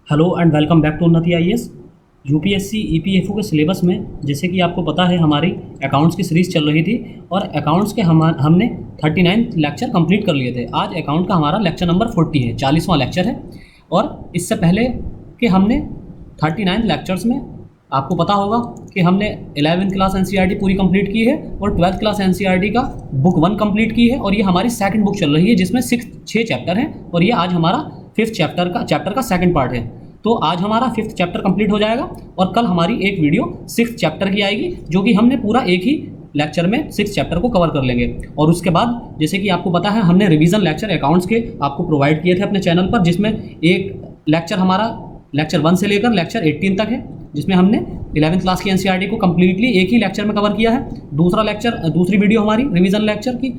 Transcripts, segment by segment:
Hello and welcome back to Unnati IAS. UPSC EPFO के syllabus में जैसे कि आपको पता है हमारी अकाउंट्स की सीरीज़ चल रही थी और अकाउंट्स के हमने 39 लेक्चर कंप्लीट कर लिए थे। आज अकाउंट का हमारा लेक्चर नंबर 40 है, 40वां लेक्चर है। और इससे पहले कि हमने 39 लेक्चर्स में आपको पता होगा कि हमने 11th क्लास एनसीईआरटी पूरी कंप्लीट की है और 12th क्लास एनसीईआरटी का बुक 1 कंप्लीट की है और ये हमारी सेकंड बुक चल रही है जिसमें 6 चैप्टर हैं और ये आज हमारा 5th चैप्टर का सेकंड पार्ट है। तो आज हमारा 5th चैप्टर कंप्लीट हो जाएगा और कल हमारी एक वीडियो 6th चैप्टर की आएगी जो कि हमने पूरा एक ही लेक्चर में 6th चैप्टर को कवर कर लेंगे। और उसके बाद जैसे कि आपको पता है हमने रिवीजन लेक्चर अकाउंट्स के आपको प्रोवाइड किए थे अपने चैनल पर, जिसमें एक लेक्चर हमारा लेक्चर 1 से लेकर लेक्चर 18 तक है, जिसमें हमने 11th क्लास की एनसीईआरटी को कम्प्लीटली एक ही लेक्चर में कवर किया है। दूसरी वीडियो हमारी रिवीजन लेक्चर की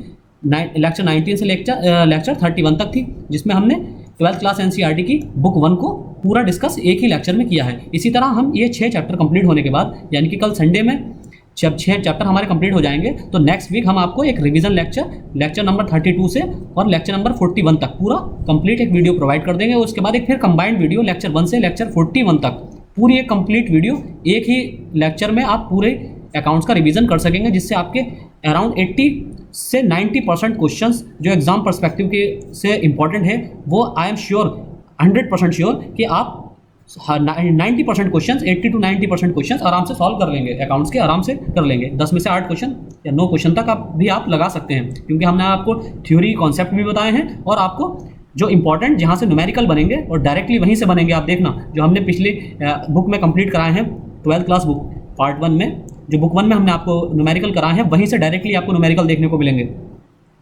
लेक्चर 19 से लेक्चर 31 तक थी, जिसमें हमने 12th क्लास एनसीईआरटी की बुक 1 को पूरा डिस्कस एक ही लेक्चर में किया है। इसी तरह हम ये 6 चैप्टर कंप्लीट होने के बाद यानी कि कल संडे में जब 6 चैप्टर हमारे कंप्लीट हो जाएंगे तो नेक्स्ट वीक हम आपको एक रिवीजन लेक्चर नंबर 32 से और लेक्चर नंबर 41 तक पूरा कंप्लीट एक वीडियो प्रोवाइड कर देंगे। उसके बाद एक फिर कंबाइंड वीडियो लेक्चर 1 से लेक्चर 41 तक पूरी एक कंप्लीट वीडियो एक ही लेक्चर में आप पूरे अकाउंट्स का रिवीजन कर सकेंगे, जिससे आपके अराउंड 80 से 90% क्वेश्चंस जो एग्जाम पर्सपेक्टिव के से इंपॉर्टेंट है वो आई एम श्योर 100% श्योर कि आप 90% क्वेश्चंस 80 to 90% क्वेश्चंस आराम से सॉल्व कर लेंगे, अकाउंट्स के आराम से कर लेंगे। 10 में से 8 क्वेश्चन या 9 क्वेश्चन तक आप लगा सकते हैं, क्योंकि हमने आपको थ्योरी कॉन्सेप्ट भी बताए हैं और आपको जो इंपॉर्टेंट जहाँ से न्यूमेरिकल बनेंगे और डायरेक्टली वहीं से बनेंगे। आप देखना जो हमने पिछली बुक में कंप्लीट कराए हैं 12th क्लास बुक पार्ट 1 में, जो बुक 1 में हमने आपको न्यूमेरिकल कराए हैं वहीं से डायरेक्टली आपको न्यूमेरिकल देखने को मिलेंगे,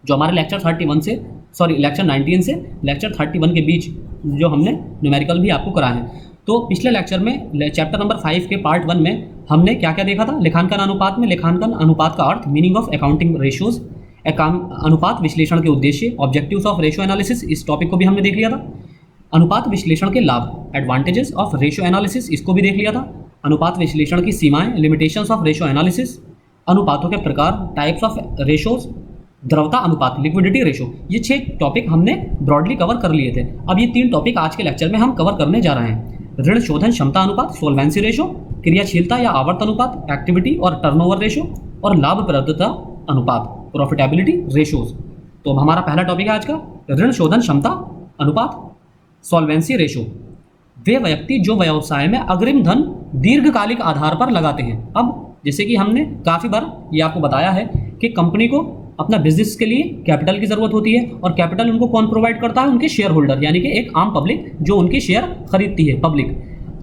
जो हमारे लेक्चर 19 से लेक्चर 31 के बीच जो हमने न्यूमेरिकल भी आपको कराए हैं। तो पिछले लेक्चर में चैप्टर नंबर 5 के पार्ट 1 में हमने क्या क्या देखा था। लेखांकन अनुपात में लेखांकन अनुपात का अर्थ, मीनिंग ऑफ अकाउंटिंग रेशियोज, अनुपात विश्लेषण के उद्देश्य, ऑब्जेक्टिव्स ऑफ रेशियो एनालिसिस, इस टॉपिक को भी हमने देख लिया था। अनुपात विश्लेषण के लाभ, एडवांटेजेस ऑफ रेशियो एनालिसिस, इसको भी देख लिया था। अनुपात विश्लेषण की सीमाएं, लिमिटेशंस ऑफ रेशियो एनालिसिस, अनुपातों के प्रकार, टाइप्स ऑफ रेशियोज, द्रवता अनुपात, लिक्विडिटी रेशो, ये 6 टॉपिक हमने ब्रॉडली कवर कर लिए थे। अब ये 3 टॉपिक आज के लेक्चर में हम कवर करने जा रहे हैं। ऋण शोधन क्षमता अनुपात, सोल्वेंसी रेशो, क्रियाशीलता या आवर्त अनुपात, एक्टिविटी और टर्नओवर रेशो, और लाभप्रदता अनुपात, प्रॉफिटेबिलिटी रेशोज। तो अब हमारा पहला टॉपिक है आज का ऋण शोधन क्षमता अनुपात, सॉल्वेंसी रेशो। वे व्यक्ति जो व्यवसाय में अग्रिम धन दीर्घकालिक आधार पर लगाते हैं। अब जैसे कि हमने काफ़ी बार ये आपको बताया है कि कंपनी को अपना बिजनेस के लिए कैपिटल की ज़रूरत होती है और कैपिटल उनको कौन प्रोवाइड करता है, उनके शेयर होल्डर, यानी कि एक आम पब्लिक जो उनके शेयर खरीदती है, पब्लिक।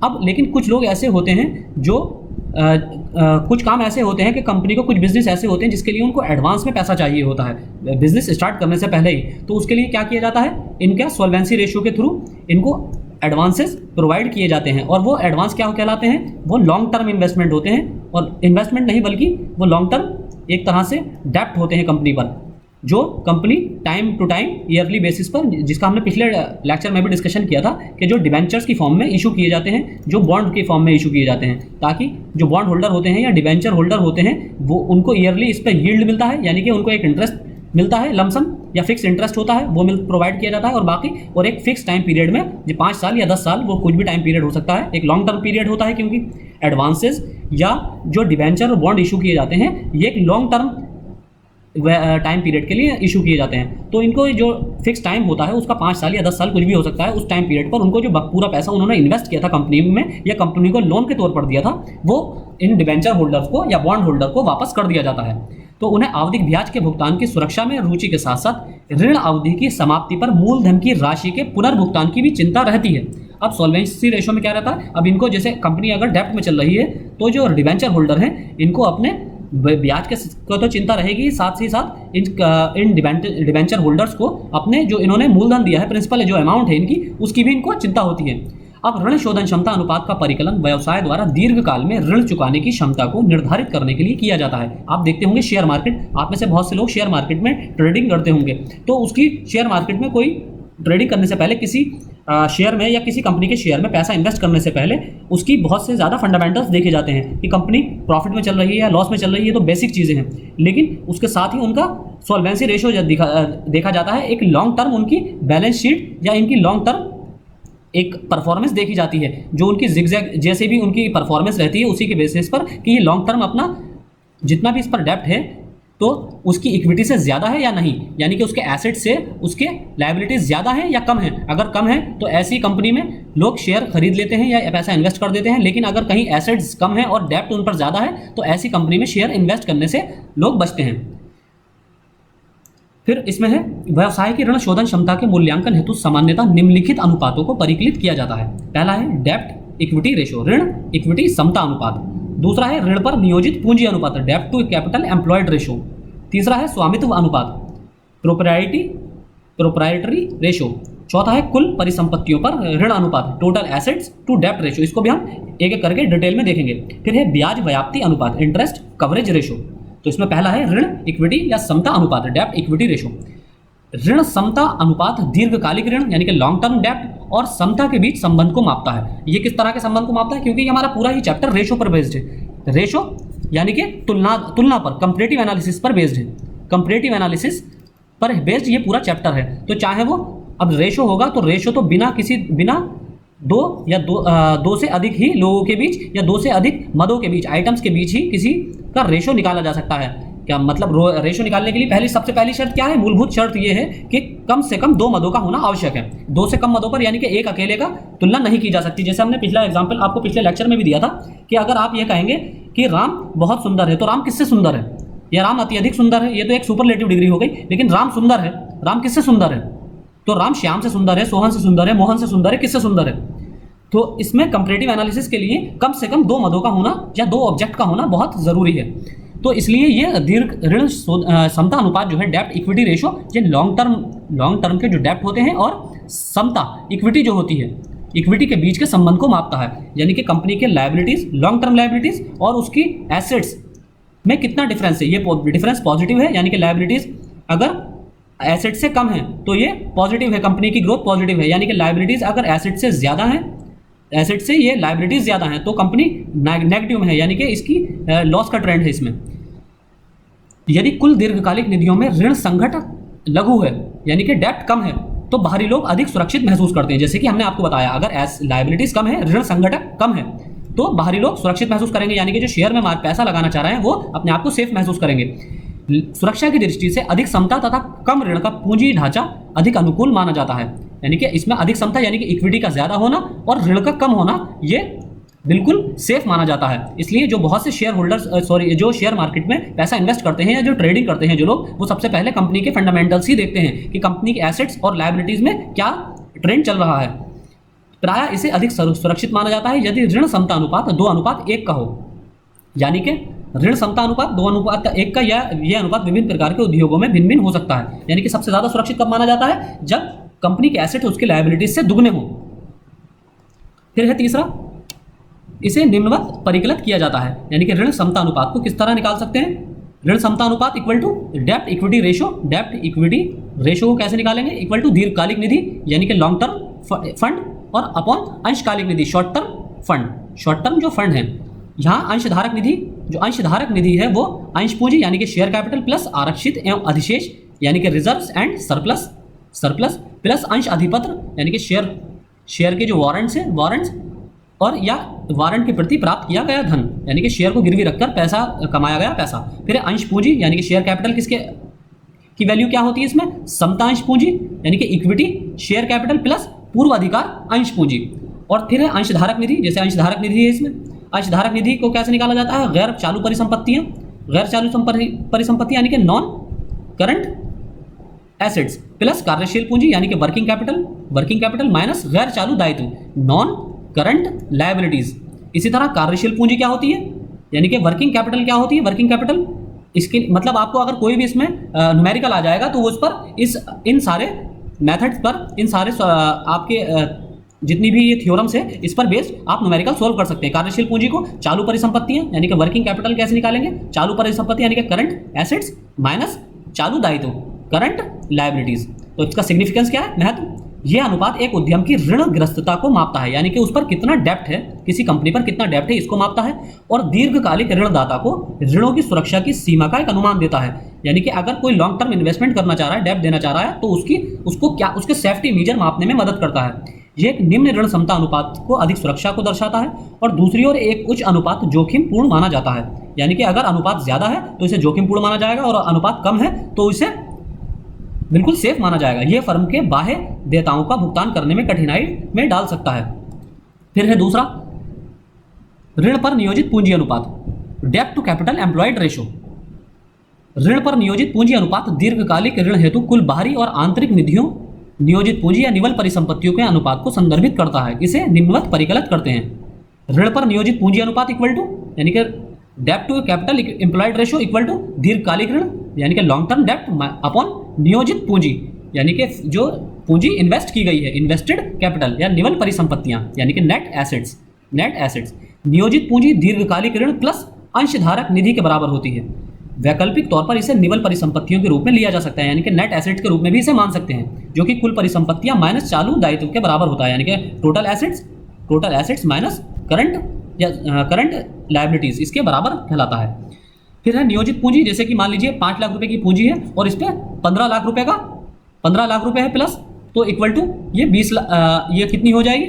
अब लेकिन कुछ लोग ऐसे होते हैं जो कुछ काम ऐसे होते हैं कि कंपनी को कुछ बिजनेस ऐसे होते हैं जिसके लिए उनको एडवांस में पैसा चाहिए होता है बिजनेस स्टार्ट करने से पहले ही। तो उसके लिए क्या किया जाता है, इनका सॉल्वेंसी रेशियो के थ्रू इनको एडवांसेस प्रोवाइड किए जाते हैं। और वो एडवांस क्या कहलाते हैं, वो लॉन्ग टर्म इन्वेस्टमेंट होते हैं, और इन्वेस्टमेंट नहीं बल्कि वो लॉन्ग टर्म एक तरह से डेप्ट होते हैं कंपनी पर, जो company time to time yearly basis पर, जिसका हमने पिछले लेक्चर में भी डिस्कशन किया था कि जो डिबेंचर्स की फॉर्म में इशू किए जाते हैं, जो बॉन्ड के फॉर्म में इशू किए जाते हैं, ताकि जो बॉन्ड होल्डर होते हैं या डिबेंचर होल्डर होते हैं वो उनको ईयरली इस पर यील्ड मिलता है, यानी कि उनको एक इंटरेस्ट मिलता है, लमसम या फिक्स इंटरेस्ट होता है, वो प्रोवाइड किया जाता है। और बाकी और एक फिक्स टाइम पीरियड में, जो 5 साल या 10 साल, वो कुछ भी टाइम पीरियड हो सकता है, एक लॉन्ग टर्म पीरियड होता है, क्योंकि एडवांसेस या जो डिबेंचर और बॉन्ड इशू किए जाते हैं ये एक लॉन्ग टर्म टाइम पीरियड के लिए इशू किए जाते हैं। तो इनको जो फिक्स टाइम होता है उसका 5 साल या 10 साल कुछ भी हो सकता है, उस टाइम पीरियड पर उनको जो पूरा पैसा उन्होंने इन्वेस्ट किया था कंपनी में या कंपनी को लोन के तौर पर दिया था, वो इन डिबेंचर होल्डर्स को या बॉन्ड होल्डर को वापस कर दिया जाता है। तो उन्हें आवधिक ब्याज के भुगतान की सुरक्षा में रुचि के साथ साथ ऋण अवधि की समाप्ति पर मूलधन की राशि के पुनर्भुगतान की भी चिंता रहती है। अब सॉल्वेंसी रेशो में क्या रहता है, अब इनको जैसे कंपनी अगर डेप्ट में चल रही है तो जो डिबेंचर होल्डर हैं इनको अपने ब्याज के तो चिंता रहेगी, साथ ही साथ इन डिबेंचर होल्डर्स को अपने जो इन्होंने मूलधन दिया है, प्रिंसिपल जो अमाउंट है इनकी, उसकी भी इनको चिंता होती है। अब ऋण शोधन क्षमता अनुपात का परिकलन व्यवसाय द्वारा दीर्घकाल में ऋण चुकाने की क्षमता को निर्धारित करने के लिए किया जाता है। आप देखते होंगे शेयर मार्केट, आप में से बहुत से लोग शेयर मार्केट में ट्रेडिंग करते होंगे, तो उसकी शेयर मार्केट में कोई ट्रेडिंग करने से पहले किसी शेयर में या किसी कंपनी के शेयर में पैसा इन्वेस्ट करने से पहले उसकी बहुत से ज़्यादा फंडामेंटल्स देखे जाते हैं कि कंपनी प्रॉफिट में चल रही है या लॉस में चल रही है, तो बेसिक चीज़ें हैं। लेकिन उसके साथ ही उनका सॉल्वेंसी रेशियो देखा जाता है, एक लॉन्ग टर्म उनकी बैलेंस शीट या इनकी लॉन्ग टर्म एक परफॉर्मेंस देखी जाती है, जो उनकी जिगजैग जैसे भी उनकी परफॉर्मेंस रहती है उसी के बेसिस पर कि ये लॉन्ग टर्म अपना जितना भी इस पर डेप्ट है तो उसकी इक्विटी से ज़्यादा है या नहीं, यानी कि उसके एसेट से उसके लायबिलिटीज़ ज़्यादा है या कम है। अगर कम है तो ऐसी कंपनी में लोग शेयर खरीद लेते हैं या पैसा इन्वेस्ट कर देते हैं, लेकिन अगर कहीं एसेट्स कम है और डेप्ट उन पर ज़्यादा है तो ऐसी कंपनी में शेयर इन्वेस्ट करने से लोग बचते हैं। फिर इसमें है व्यवसाय की ऋण शोधन क्षमता के मूल्यांकन हेतु सामान्यतः निम्नलिखित अनुपातों को परिकलित किया जाता है। पहला है डेप्ट इक्विटी रेशो, ऋण इक्विटी समता अनुपात। दूसरा है ऋण पर नियोजित पूंजी अनुपात, डेप्ट टू कैपिटल एम्प्लॉयड रेशो। तीसरा है स्वामित्व अनुपात, प्रोप्राइटरी रेशो। चौथा है कुल परिसंपत्तियों पर ऋण अनुपात, टोटल एसेट्स टू डेप्ट रेशो। इसको भी हम एक एक करके डिटेल में देखेंगे। फिर है ब्याज व्याप्ति अनुपात, इंटरेस्ट कवरेज रेशो। तो इसमें पहला है ऋण इक्विटी या समता अनुपात, डेप्ट इक्विटी रेशो। ऋण समता अनुपात दीर्घकालिक ऋण यानी कि लॉन्ग टर्म डेप्ट और समता के बीच संबंध को मापता है। ये किस तरह के संबंध को मापता है, क्योंकि हमारा पूरा ही चैप्टर रेशो पर बेस्ड है। रेशो यानी कि तुलना पर, कंपैरेटिव एनालिसिस पर बेस्ड है। कंपैरेटिव एनालिसिस पर बेस्ड ये पूरा चैप्टर है। तो चाहे वो अब रेशो होगा तो रेशो तो बिना दो से अधिक ही लोगों के बीच या दो से अधिक मदों के बीच, आइटम्स के बीच ही किसी का रेशो निकाला जा सकता है। क्या मतलब रेशो निकालने के लिए सबसे पहली शर्त क्या है, मूलभूत शर्त ये है कि कम से कम 2 मदों का होना आवश्यक है। 2 से कम मदों पर यानी कि एक अकेले का तुलना नहीं की जा सकती। जैसे हमने पिछला एग्जांपल आपको पिछले लेक्चर में भी दिया था कि अगर आप ये कहेंगे कि राम बहुत सुंदर है तो राम किससे सुंदर है, या राम अति अधिक सुंदर है, ये तो एक सुपरलेटिव डिग्री हो गई। लेकिन राम सुंदर है, राम किससे सुंदर है, तो राम श्याम से सुंदर है, सोहन से सुंदर है, मोहन से सुंदर है, किससे सुंदर है। तो इसमें कंपैरेटिव एनालिसिस के लिए कम से कम 2 मदों का होना या 2 ऑब्जेक्ट का होना बहुत ज़रूरी है। तो इसलिए ये दीर्घ ऋण समता अनुपात जो है, डेप्ट इक्विटी रेशो, ये लॉन्ग टर्म के जो डेप्ट होते हैं और समता इक्विटी जो होती है, इक्विटी के बीच के संबंध को मापता है। यानी कि कंपनी के लायबिलिटीज़, लॉन्ग टर्म लायबिलिटीज़ और उसकी एसेट्स में कितना डिफरेंस है। ये डिफरेंस पॉजिटिव है, यानी कि लायबिलिटीज़ अगर एसेट से कम है तो ये पॉजिटिव है, कंपनी की ग्रोथ पॉजिटिव है। यानी कि लायबिलिटीज़ अगर एसेट से ज़्यादा है, एसेट से ये लायबिलिटीज़ ज़्यादा हैं तो कंपनी नेगेटिव में है, यानी कि इसकी लॉस का ट्रेंड है इसमें। यदि कुल दीर्घकालिक निधियों में ऋण संघट लघु है यानी कि डेप्ट कम है तो बाहरी लोग अधिक सुरक्षित महसूस करते हैं। जैसे कि हमने आपको बताया, अगर लायबिलिटीज़ कम है, ऋण संघटक कम है तो बाहरी लोग सुरक्षित महसूस करेंगे, यानी कि जो शेयर में पैसा लगाना चाह रहे हैं वो अपने आप को सेफ महसूस करेंगे। सुरक्षा की दृष्टि से अधिक समता तथा कम ऋण का पूंजी ढांचा अधिक अनुकूल माना जाता है। यानी कि इसमें अधिक समता यानी कि इक्विटी का ज़्यादा होना और ऋण का कम होना, ये बिल्कुल सेफ माना जाता है। इसलिए जो बहुत से शेयर होल्डर्स जो शेयर मार्केट में पैसा इन्वेस्ट करते हैं या जो ट्रेडिंग करते हैं जो लोग, वो सबसे पहले कंपनी के फंडामेंटल्स ही देखते हैं कि कंपनी के एसेट्स और लायबिलिटीज़ में क्या ट्रेंड चल रहा है। प्रायः इसे अधिक सुरक्षित माना जाता है यदि ऋण समता अनुपात 2:1 का हो। यानी कि ऋण समता अनुपात 2:1 का यह अनुपात विभिन्न प्रकार के उद्योगों में भिन्न भिन्न हो सकता है। यानी कि सबसे ज़्यादा सुरक्षित कब माना जाता है, जब कंपनी के एसेट उसकी लायबिलिटीज से दुगने हो। फिर है तीसरा, इसे निम्नवत परिकलित किया जाता है। यानी कि ऋण समता अनुपात को किस तरह निकाल सकते हैं, ऋण समता अनुपात इक्वल टू डेप्ट इक्विटी रेशो। डेप्ट इक्विटी रेशो को कैसे निकालेंगे, इक्वल टू दीर्घकालिक निधि यानी कि लॉन्ग टर्म फंड और अपॉन अंशकालिक निधि short term fund. Short term जो फंड है, यहाँ अंशधारक निधि, जो अंशधारक निधि है वो अंश पूंजी यानी कि शेयर कैपिटल प्लस आरक्षित एवं अधिशेष यानी कि रिजर्व्स एंड सरप्लस प्लस अंश अधिपत्र यानी कि शेयर के जो वारंट्स और या वारंट के प्रति प्राप्त किया गया धन यानी कि शेयर को गिरवी रखकर पैसा कमाया गया पैसा। फिर अंश पूंजी यानी कि शेयर कैपिटल की वैल्यू क्या होती है इसमें, समता अंश पूंजी यानी कि इक्विटी शेयर कैपिटल प्लस पूर्व अधिकार अंश पूंजी। और फिर है अंशधारक निधि, जैसे अंशधारक निधि है इसमें अंशधारक निधि को कैसे निकाला जाता है, गैर चालू परिसंपत्तियां यानी कि नॉन करंट एसेट्स प्लस कार्यशील पूंजी यानी कि वर्किंग कैपिटल माइनस गैर चालू दायित्व नॉन करंट लायबिलिटीज। इसी तरह कार्यशील पूंजी क्या होती है, यानी कि वर्किंग कैपिटल क्या होती है, वर्किंग कैपिटल इसके मतलब आपको अगर कोई भी इसमें न्यूमेरिकल आ जाएगा तो उस पर इन सारे मेथड्स पर, इन सारे आपके जितनी भी ये थ्योरम्स है इस पर बेस्ड आप न्यूमेरिकल सोल्व कर सकते हैं। कार्यशील पूंजी को चालू परिसंपत्तियां यानी कि वर्किंग कैपिटल कैसे निकालेंगे, चालू परिसंपत्ति यानी कि करंट एसेट्स माइनस चालू दायित्व करंट लायबिलिटीज। तो इसका सिग्निफिकेंस क्या है, महत्व, यह अनुपात एक उद्यम की ऋणग्रस्तता को मापता है, यानी कि उस पर कितना डेप्ट है, किसी कंपनी पर कितना डेप्ट है इसको मापता है। और दीर्घकालिक ऋणदाता को ऋणों की सुरक्षा की सीमा का एक अनुमान देता है। यानी कि अगर कोई लॉन्ग टर्म इन्वेस्टमेंट करना चाह रहा है, डेप्ट देना चाह रहा है तो उसको क्या उसके सेफ्टी मेजर मापने में मदद करता है। ये एक निम्न ऋण क्षमता अनुपात को अधिक सुरक्षा को दर्शाता है, और दूसरी ओर एक उच्च अनुपात जोखिम पूर्ण माना जाता है। यानी कि अगर अनुपात ज़्यादा है तो इसे जोखिम पूर्ण माना जाएगा, और अनुपात कम है तो इसे बिल्कुल सेफ माना जाएगा। यह फर्म के बाह्य देयताओं का भुगतान करने में कठिनाई में डाल सकता है। फिर है दूसरा, ऋण पर नियोजित पूंजी अनुपात, डेब्ट टू कैपिटल एम्प्लॉयड रेशो। ऋण पर नियोजित पूंजी अनुपात दीर्घकालिक ऋण हेतु कुल बाहरी और आंतरिक निधियों, नियोजित पूंजी या निवल परिसंपत्तियों के अनुपात को संदर्भित करता है। इसे निम्नवत परिकलित करते हैं। ऋण पर नियोजित पूंजी अनुपात इक्वल टू, यानी कि डेब्ट to capital employed ratio equal to दीर्घकालिक ऋण यानी कि लॉन्ग टर्म डेब्ट अपॉन नियोजित पूंजी, यानी कि जो पूंजी इन्वेस्ट की गई है, इन्वेस्टेड कैपिटल या निवल परिसंपत्तियां, यानी कि नेट एसेट्स। नेट एसेट्स नियोजित पूंजी दीर्घकालिक ऋण प्लस अंशधारक निधि के बराबर होती है। वैकल्पिक तौर पर इसे निवल परिसंपत्तियों के रूप में लिया जा सकता है, यानी कि नेट एसेट्स के रूप में भी इसे मान सकते हैं, जो कि कुल परिसंपत्तियां माइनस चालू दायित्व के बराबर होता है, यानी कि total assets minus current liabilities, इसके बराबर कहलाता है। फिर है नियोजित पूंजी, जैसे कि मान लीजिए 5 लाख रुपए की पूंजी है और इस पर 15 लाख रुपए है प्लस, तो इक्वल टू ये 20 लाख, ये कितनी हो जाएगी,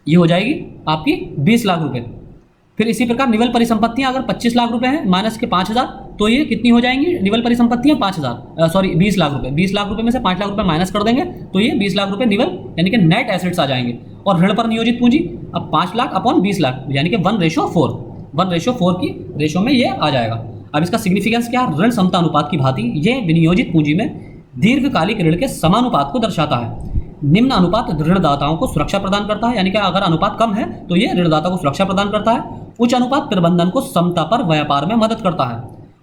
ये हो जाएगी आपकी 20 लाख रुपए। फिर इसी प्रकार निवल परिसंपत्तियां अगर 25 लाख रुपए हैं माइनस के 5000, तो ये कितनी हो जाएंगी निवल परिसंपत्तियां 20 लाख रुपए। 20 लाख रुपए में से 5 लाख रुपए माइनस कर देंगे तो ये 20 लाख रुपए निवल यानी कि नेट एसेट्स आ जाएंगे। और ऋण पर नियोजित पूंजी अब 5 लाख अपॉन 20 लाख यानी कि 1:4 की रेशो में ये आ जाएगा। अब इसका सिग्निफिकेंस क्या है, ऋण क्षमता अनुपात की भांति ये विनियोजित पूंजी में दीर्घकालिक ऋण के समानुपात को दर्शाता है। निम्न अनुपात ऋणदाताओं को सुरक्षा प्रदान करता है, यानी कि अगर अनुपात कम है तो ये ऋणदाता को सुरक्षा प्रदान करता है। उच्च अनुपात प्रबंधन को समता पर व्यापार में मदद करता है।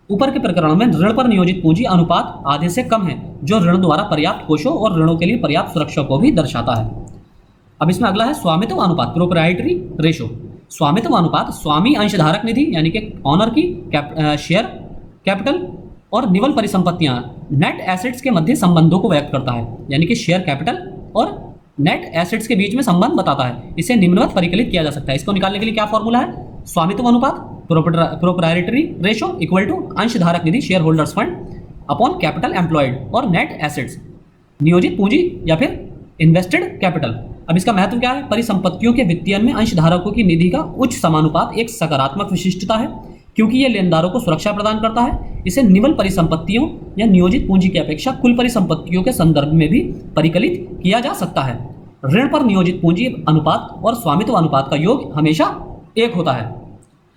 ऊपर के प्रकरण में ऋण पर नियोजित पूंजी अनुपात आधे से कम है, जो ऋण द्वारा पर्याप्त कोषों और ऋणों के लिए पर्याप्त सुरक्षा को भी दर्शाता है। अब इसमें अगला है स्वामित्व अनुपात, प्रोप्राइटरी रेशो। स्वामित्व अनुपात स्वामी अंशधारक निधि यानी कि ऑनर की शेयर कैपिटल और निवल परिसंपत्तियां नेट एसेट्स के मध्य संबंधों को व्यक्त करता है, यानी कि शेयर कैपिटल और नेट एसेट्स के बीच में संबंध बताता है। इसे निम्नवत परिकलित किया जा सकता है। इसको निकालने के लिए क्या फॉर्मूला है, स्वामित्व अनुपात प्रोप्राइटरी रेशो इक्वल टू अंशधारक निधि share holders fund upon capital employed और नेट एसेट्स, नियोजित पूंजी या फिर इन्वेस्टेड कैपिटल। अब इसका महत्व क्या है, परिसंपत्तियों के वित्तीयन में अंशधारकों की निधि का उच्च समानुपात एक सकारात्मक विशिष्टता है, क्योंकि यह लेनदारों को सुरक्षा प्रदान करता है। इसे निवल परिसंपत्तियों या नियोजित पूंजी की अपेक्षा कुल परिसंपत्तियों के संदर्भ में भी परिकलित किया जा सकता है। ऋण पर नियोजित पूंजी अनुपात और स्वामित्व अनुपात का योग हमेशा 1 होता है।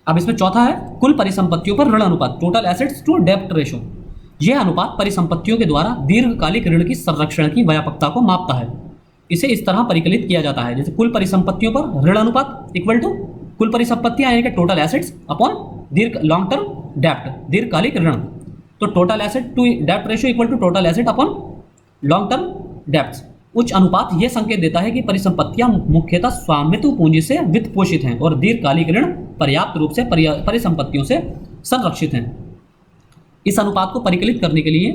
अब इसमें चौथा है कुल परिसंपत्तियों पर ऋण अनुपात, टोटल एसेट्स टू डेब्ट रेशो। यह अनुपात परिसंपत्तियों के द्वारा दीर्घकालिक ऋण की संरक्षण की व्यापकता को मापता है। इसे इस तरह परिकलित किया जाता है, जैसे कुल परिसंपत्तियों पर ऋण अनुपात इक्वल टू कुल परिसंपत्तियां यानी कि total assets upon long term डेब्ट, दीर्घकालिक ऋण। तो टोटल एसेट टू डेब्ट ratio equal to total asset upon long term debts. उच्च अनुपात यह संकेत देता है कि परिसंपत्तियां मुख्यतः स्वामित्व पूंजी से वित्त पोषित हैं और दीर्घकालिक ऋण पर्याप्त रूप से परिसंपत्तियों से संरक्षित हैं। इस अनुपात को परिकलित करने के लिए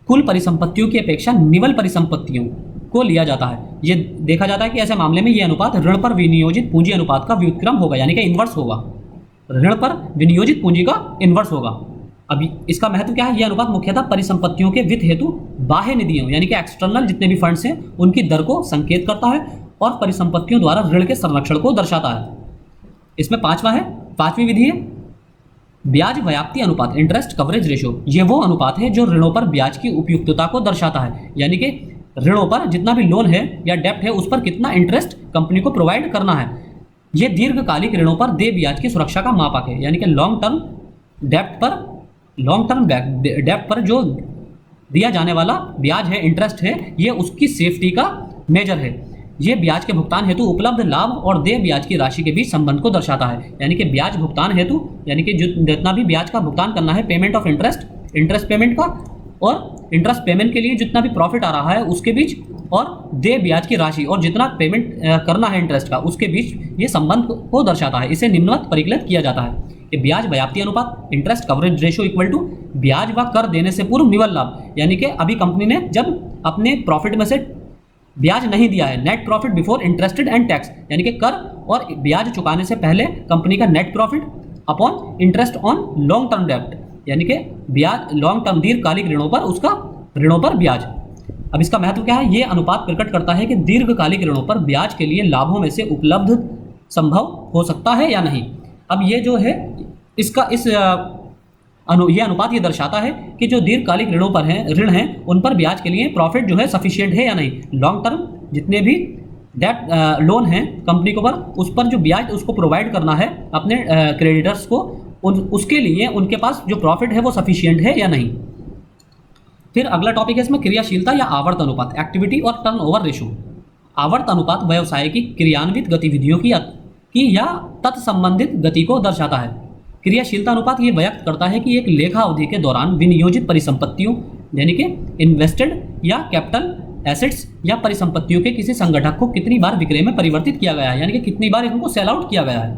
कुल परिसंपत्तियों की अपेक्षा निवल परिसंपत्तियों को लिया जाता है। ये देखा जाता है कि ऐसे मामले में यह अनुपात ऋण पर विनियोजित पूंजी अनुपात का व्युत्क्रम होगा, यानी कि इन्वर्स होगा। ऋण पर विनियोजित पूंजी का इन्वर्स होगा। अभी इसका महत्व क्या है, यह अनुपात मुख्यतः परिसंपत्तियों के वित्त हेतु बाह्य निधियों यानी कि एक्सटर्नल जितने भी फंड्स हैं उनकी दर को संकेत करता है और परिसंपत्तियों द्वारा ऋण के संरक्षण को दर्शाता है। इसमें पांचवी विधि है ब्याज व्याप्ति अनुपात, इंटरेस्ट कवरेज रेशो। ये वो अनुपात है जो ऋणों पर ब्याज की उपयुक्तता को दर्शाता है, यानी कि ऋणों पर जितना भी लोन है या डेप्ट है उस पर कितना इंटरेस्ट कंपनी को प्रोवाइड करना है। ये दीर्घकालिक ऋणों पर देय ब्याज की सुरक्षा का मापक है, यानी कि लॉन्ग टर्म डेप्ट पर जो दिया जाने वाला ब्याज है, इंटरेस्ट है, ये उसकी सेफ्टी का मेजर है। ये ब्याज के भुगतान हेतु उपलब्ध लाभ और देय ब्याज की राशि के बीच संबंध को दर्शाता है, यानी कि ब्याज भुगतान हेतु यानी कि जितना भी ब्याज का भुगतान करना है, पेमेंट ऑफ इंटरेस्ट पेमेंट का और इंटरेस्ट पेमेंट के लिए जितना भी प्रॉफिट आ रहा है उसके बीच और देय ब्याज की राशि और जितना पेमेंट करना है इंटरेस्ट का उसके बीच ये संबंध को दर्शाता है। इसे निम्नवत परिकलित किया जाता है कि ब्याज व्याप्ति अनुपात, interest coverage ratio equal to ब्याज व कर देने से पूर्व निवल लाभ, यानी कि अभी कंपनी ने जब अपने प्रॉफिट में से ब्याज नहीं दिया है, net profit before interested and tax, यानी कि कर और ब्याज चुकाने से पहले कंपनी का net profit upon interest on long term डेब्ट, यानी कि ब्याज लॉन्ग टर्म दीर्घकालिक ऋणों पर ब्याज। अब इसका महत्व क्या है? ये अनुपात प्रकट करता है कि दीर्घकालिक ऋणों पर ब्याज के लिए लाभों में से उपलब्ध संभव हो सकता है या नहीं। अब ये जो है इसका ये अनुपात ये दर्शाता है कि जो दीर्घकालिक ऋण हैं उन पर ब्याज के लिए प्रॉफिट जो है सफिशिएंट है या नहीं। लॉन्ग टर्म जितने भी डेट लोन हैं कंपनी के ऊपर, उस पर जो ब्याज उसको प्रोवाइड करना है अपने क्रेडिटर्स को, उसके लिए उनके पास जो प्रॉफिट है वो सफिशिएंट है या नहीं। फिर अगला टॉपिक है इसमें क्रियाशीलता या आवर्त अनुपात, एक्टिविटी और टर्नओवर रेशो। आवर्त अनुपात व्यवसाय की क्रियान्वित गतिविधियों की या तत्संबंधित गति को दर्शाता है। क्रियाशीलता अनुपात ये व्यक्त करता है कि एक लेखा अवधि के दौरान विनियोजित परिसंपत्तियों यानी कि इन्वेस्टेड या कैपिटल एसेट्स या परिसंपत्तियों के किसी संगठक को कितनी बार विक्रय में परिवर्तित किया गया है, यानी कि कितनी बार इनको सेल आउट किया गया है।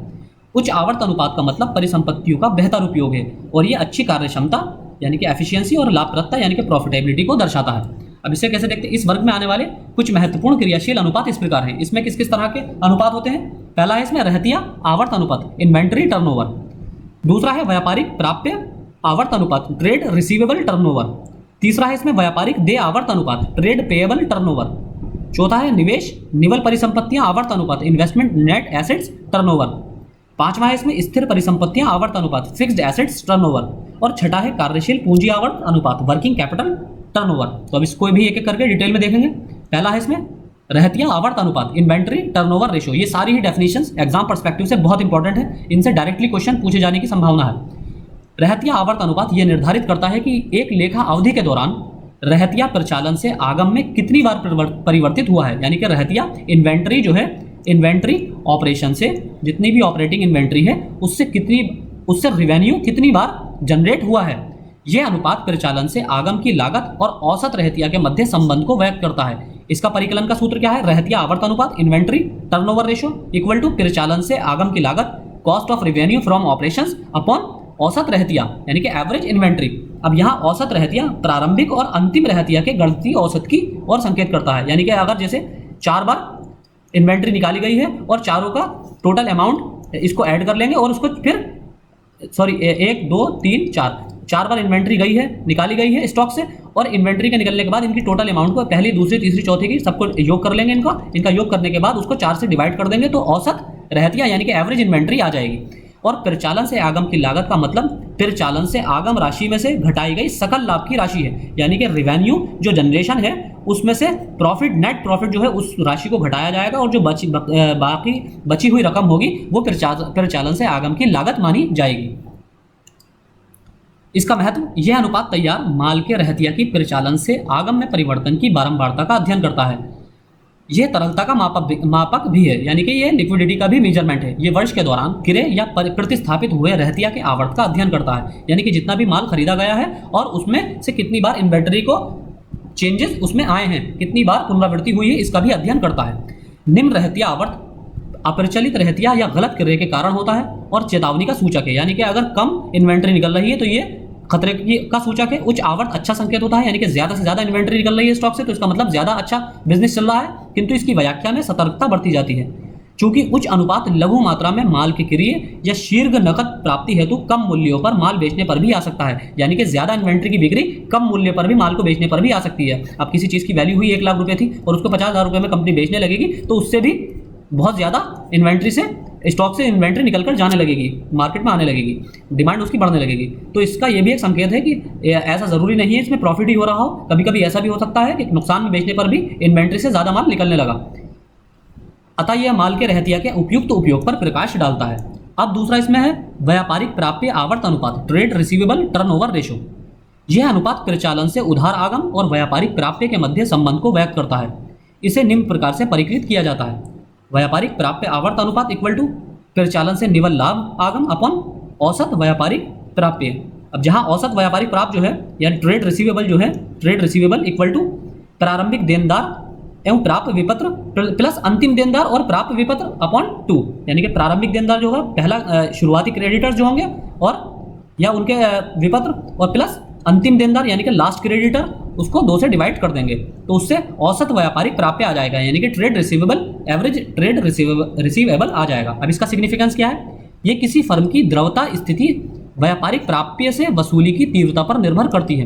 उच्च आवर्त अनुपात का मतलब परिसंपत्तियों का बेहतर उपयोग है और ये अच्छी कार्यक्षमता यानी कि एफिशिएंसी और लाभप्रदता यानी कि प्रॉफिटेबिलिटी को दर्शाता है। अब इसे कैसे देखते हैं? इस वर्ग में आने वाले कुछ महत्वपूर्ण क्रियाशील अनुपात इस प्रकार हैं। इसमें किस किस तरह के अनुपात होते हैं? पहला है इसमें रहतिया आवर्त अनुपात, इन्वेंट्री टर्नओवर। दूसरा है व्यापारिक प्राप्य आवर्त अनुपात, ट्रेड रिसीवेबल टर्नओवर। तीसरा है इसमें व्यापारिक देय आवर्त अनुपात, ट्रेड पेएबल टर्नओवर। चौथा है निवेश निवल परिसंपत्तियां आवर्त अनुपात, इन्वेस्टमेंट नेट एसेट्स टर्नओवर। पांचवा है इसमें स्थिर परिसंपत्तियां आवर्त अनुपात, फिक्स्ड एसेट्स टर्नओवर। और छठा है कार्यशील पूंजी आवर्त अनुपात, वर्किंग कैपिटल टर्नओवर। तो अब इसको भी एक एक करके डिटेल में देखेंगे। पहला है इसमें रहतिया आवर्त अनुपात, इन्वेंट्री टर्नओवर रेशो। ये सारी ही डेफिनेशंस एग्जाम पर्सपेक्टिव से बहुत इंपॉर्टेंट है, इनसे डायरेक्टली क्वेश्चन पूछे जाने की संभावना है। रहतिया आवर्त अनुपात यह निर्धारित करता है कि एक लेखा अवधि के दौरान रहतिया प्रचालन से आगम में कितनी बार परिवर्तित हुआ है, यानी कि रहतिया इन्वेंट्री जो है, इन्वेंट्री ऑपरेशन से जितनी भी ऑपरेटिंग इन्वेंट्री है उससे रिवेन्यू कितनी बार जनरेट हुआ है। यह अनुपात प्रचालन से आगम की लागत और औसत रहतिया के मध्य संबंध को व्यक्त करता है। इसका परिकलन का सूत्र क्या है? रहतिया आवर्त अनुपात, inventory turnover ratio equal to प्रचालन से आगम की लागत, cost of revenue from operations upon औसत रहतिया यानी कि एवरेज इन्वेंट्री। अब यहाँ औसत रहतिया प्रारंभिक और अंतिम रहतिया के गणितीय औसत की ओर संकेत करता है, यानी कि अगर जैसे 4 बार इन्वेंट्री निकाली गई है और चारों का टोटल अमाउंट इसको ऐड कर लेंगे और उसको फिर 1 2 3 4 बार इन्वेंट्री गई है, निकाली गई है स्टॉक से, और इन्वेंट्री के निकलने के बाद इनकी टोटल अमाउंट को पहली दूसरी तीसरी चौथी की सबको योग कर लेंगे। इनका योग करने के बाद उसको 4 से डिवाइड कर देंगे तो औसत रहतिया यानी कि एवरेज इन्वेंट्री आ जाएगी। और प्रचालन से आगम की लागत का मतलब प्रचालन से आगम राशि में से घटाई गई सकल लाभ की राशि है, यानी कि रिवेन्यू जो जनरेशन है उसमें से प्रॉफिट, नेट प्रॉफिट जो है उस राशि को घटाया जाएगा और जो बाकी बची हुई रकम होगी वो प्रचालन से आगम की लागत मानी जाएगी। इसका महत्व, यह अनुपात तैयार माल के रहतिया की प्रचालन से आगम में परिवर्तन की बारंबारता का अध्ययन करता है। यह तरलता का मापक भी है, यानी कि यह लिक्विडिटी का भी मेजरमेंट है। ये वर्ष के दौरान क्रय या प्रतिस्थापित हुए रहतिया के आवर्त का अध्ययन करता है, यानी कि जितना भी माल खरीदा गया है और उसमें से कितनी बार इन्वेंटरी को चेंजेस उसमें आए हैं, कितनी बार पुनरावृत्ति हुई है, इसका भी अध्ययन करता है। निम्न रहतिया आवर्त अप्रचलित रहतिया या गलत क्रय के कारण होता है और चेतावनी का सूचक है, यानी कि अगर कम इन्वेंटरी निकल रही है तो ये खतरे का सूचक है। उच्च आवर्त अच्छा संकेत होता है, यानी कि ज्यादा से ज्यादा इन्वेंटरी निकल रही है स्टॉक से तो इसका मतलब ज्यादा अच्छा बिजनेस चल रहा है, किंतु इसकी व्याख्या में सतर्कता बरती जाती है। चूंकि उच्च अनुपात लघु मात्रा में माल की क्रय या शीघ्र नकद प्राप्ति हेतु कम मूल्यों पर माल बेचने पर भी आ सकता है, यानी कि ज्यादा इन्वेंट्री की बिक्री कम मूल्य पर भी माल को बेचने पर भी आ सकती है। अब किसी चीज की वैल्यू हुई 1 लाख रुपए थी और उसको 50,000 रुपए में कंपनी बेचने लगेगी तो उससे भी बहुत ज्यादा इन्वेंट्री से, स्टॉक से इन्वेंट्री निकलकर जाने लगेगी, मार्केट में आने लगेगी, डिमांड उसकी बढ़ने लगेगी। तो इसका ये भी एक संकेत है कि ऐसा जरूरी नहीं है इसमें प्रॉफिट ही हो रहा हो, कभी कभी ऐसा भी हो सकता है कि नुकसान में बेचने पर भी इन्वेंट्री से ज्यादा माल निकलने लगा। अतः यह माल के रहतिया के उपयुक्त उपयोग पर प्रकाश डालता है। अब दूसरा इसमें है व्यापारिक प्राप्य आवर्त अनुपात, ट्रेड रिसीवेबल टर्नओवर रेशो। यह अनुपात प्रचालन से उधार आगम और व्यापारिक प्राप्य के मध्य संबंध को व्यक्त करता है। इसे निम्न प्रकार से परिकृत किया जाता है: व्यापारिक प्राप्य आवर्त अनुपात इक्वल टू प्रचालन से निवल लाभ आगम अपॉन औसत व्यापारिक प्राप्य। अब जहां औसत व्यापारिक प्राप्य जो है यानी ट्रेड रिसीवेबल जो है, ट्रेड रिसीवेबल इक्वल टू प्रारंभिक देनदार एवं प्राप्त विपत्र प्लस अंतिम देनदार और प्राप्त विपत्र अपॉन 2, यानी कि प्रारंभिक देनदार जो है पहला शुरुआती क्रेडिटर जो होंगे और या उनके विपत्र और प्लस अंतिम देनदार यानी कि लास्ट क्रेडिटर, उसको 2 से डिवाइड कर देंगे तो उससे औसत व्यापारिक प्राप्य आ जाएगा, यानी कि trade receivable, average trade receivable आ जाएगा। अब इसका सिग्निफिकेंस क्या है? ये किसी फर्म की द्रवता स्थिति व्यापारिक प्राप्य से वसूली की तीव्रता पर निर्भर करती है।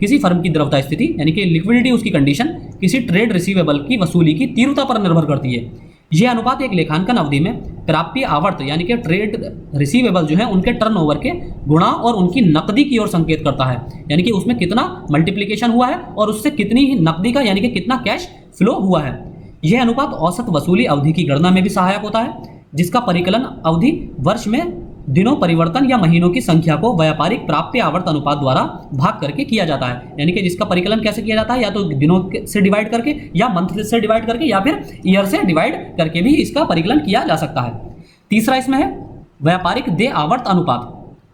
किसी फर्म की द्रव्यता स्थिति यानी कि लिक्विडिटी उसकी कंडीशन किसी ट्रेड रिसीवेबल की वसूली की तीव्रता पर निर्भर करती है। यह अनुपात एक लेखांकन अवधि में प्राप्य आवर्त यानी कि ट्रेड रिसीवेबल जो है उनके टर्नओवर के गुणा और उनकी नकदी की ओर संकेत करता है, यानी कि उसमें कितना मल्टीप्लिकेशन हुआ है और उससे कितनी ही नकदी का यानी कि कितना कैश फ्लो हुआ है। यह अनुपात औसत वसूली अवधि की गणना में भी सहायक होता है, जिसका परिकलन अवधि वर्ष में दिनों परिवर्तन या महीनों की संख्या को व्यापारिक प्राप्य आवर्त अनुपात द्वारा भाग करके किया जाता है। यानी कि जिसका परिकलन कैसे किया जाता है, या तो दिनों से डिवाइड करके या मंथ से डिवाइड करके या फिर ईयर से डिवाइड करके भी इसका परिकलन किया जा सकता है। तीसरा इसमें है व्यापारिक देय आवर्त अनुपात,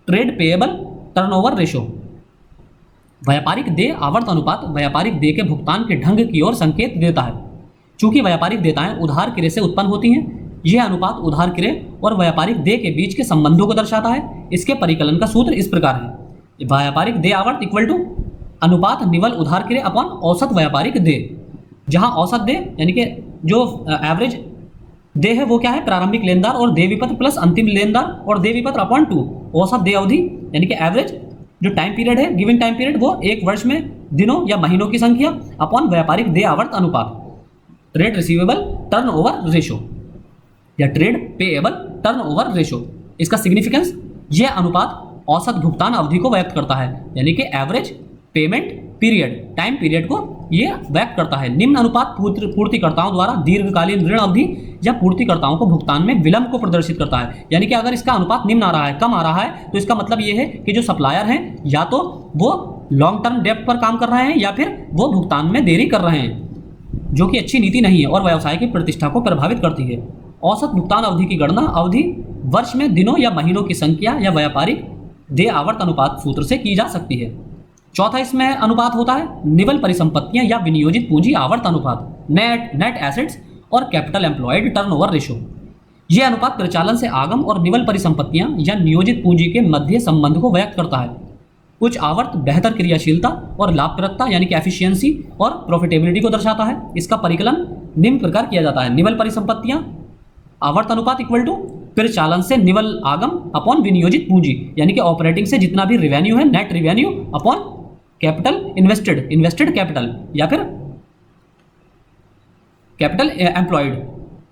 ट्रेड पेएबल टर्नओवर रेशो। व्यापारिक देय आवर्त अनुपात व्यापारिक देय के भुगतान के ढंग की ओर संकेत देता है। चूंकि व्यापारिक देयताएं उधार क्रय से उत्पन्न होती हैं, यह अनुपात उधार क्रय और व्यापारिक देय के बीच के संबंधों को दर्शाता है। इसके परिकलन का सूत्र इस प्रकार है, व्यापारिक देय आवर्त इक्वल टू अनुपात निवल उधार क्रय अपॉन औसत व्यापारिक देय, जहां औसत देय यानी कि जो एवरेज देय है वो क्या है, प्रारंभिक लेनदार और देय विपत्र प्लस अंतिम लेनदार और देय विपत्र अपॉन 2। औसत देय अवधि यानी कि एवरेज जो टाइम पीरियड है, गिविंग टाइम पीरियड, वो एक वर्ष में दिनों या महीनों की संख्या अपॉन व्यापारिक देय आवर्त अनुपात, ट्रेड रिसीवेबल टर्नओवर रेशो या ट्रेड पेएबल टर्नओवर रेशो। इसका सिग्निफिकेंस, यह अनुपात औसत भुगतान अवधि को व्यक्त करता है, यानी कि average payment period, time period को यह व्यक्त करता है। निम्न अनुपात पूर्तिकर्ताओं द्वारा दीर्घकालीन ऋण अवधि या पूर्तिकर्ताओं को भुगतान में विलंब को प्रदर्शित करता है। यानी कि अगर इसका अनुपात निम्न आ रहा है, कम आ रहा है, तो इसका मतलब यह है कि जो सप्लायर हैं या तो वो लॉन्ग टर्म डेब्ट पर काम कर रहे हैं या फिर वो भुगतान में देरी कर रहे हैं, जो कि अच्छी नीति नहीं है और व्यवसाय की प्रतिष्ठा को प्रभावित करती है। औसत भुगतान अवधि की गणना अवधि वर्ष में दिनों या महीनों की संख्या या व्यापारिक देय आवर्त अनुपात सूत्र से की जा सकती है। चौथा इसमें अनुपात होता है निवल परिसंपत्तियां या विनियोजित पूंजी आवर्त अनुपात, नेट एसेट्स और कैपिटल एम्प्लॉयड टर्नओवर रेशो। यह अनुपात परिचालन से आगम और निवल परिसंपत्तियां या नियोजित पूंजी के मध्य संबंध को व्यक्त करता है। कुछ आवर्त बेहतर क्रियाशीलता और लाभप्रदता यानी कि एफिशिएंसी और प्रॉफिटेबिलिटी को दर्शाता है। इसका परिकलन निम्न प्रकार किया जाता है, निवल परिसंपत्तियां आवर्त अनुपात इक्वल टू परिचालन से निवल आगम अपॉन विनियोजित पूंजी, यानी कि ऑपरेटिंग से जितना भी रेवेन्यू है, net revenue upon capital invested capital या फिर कैपिटल एम्प्लॉयड।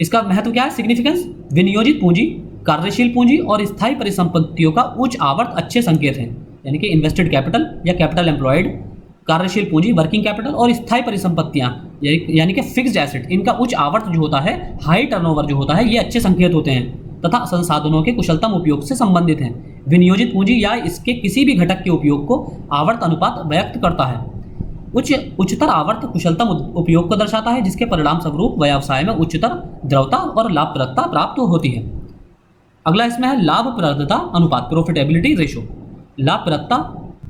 इसका महत्व क्या है, सिग्निफिकेंस, विनियोजित पूंजी, कार्यशील पूंजी और स्थायी परिसंपत्तियों का उच्च आवर्त अच्छे संकेत हैं। यानी कि इन्वेस्टेड कैपिटल या कैपिटल एम्प्लॉयड, कार्यशील पूंजी, वर्किंग कैपिटल और स्थायी परिसंपत्तियां यानी कि फिक्स्ड एसेट, इनका उच्च आवर्त जो होता है, हाई टर्नओवर जो होता है, ये अच्छे संकेत होते हैं तथा संसाधनों के कुशलतम उपयोग से संबंधित हैं। विनियोजित पूंजी या इसके किसी भी घटक के उपयोग को आवर्त अनुपात व्यक्त करता है। उच्चतर आवर्त कुशलतम उपयोग को दर्शाता है, जिसके परिणाम स्वरूप व्यवसाय में उच्चतर द्रव्यता और लाभप्रदता प्राप्त होती है। अगला इसमें है लाभप्रदता अनुपात, प्रॉफिटेबिलिटी रेशो। लाभप्रदता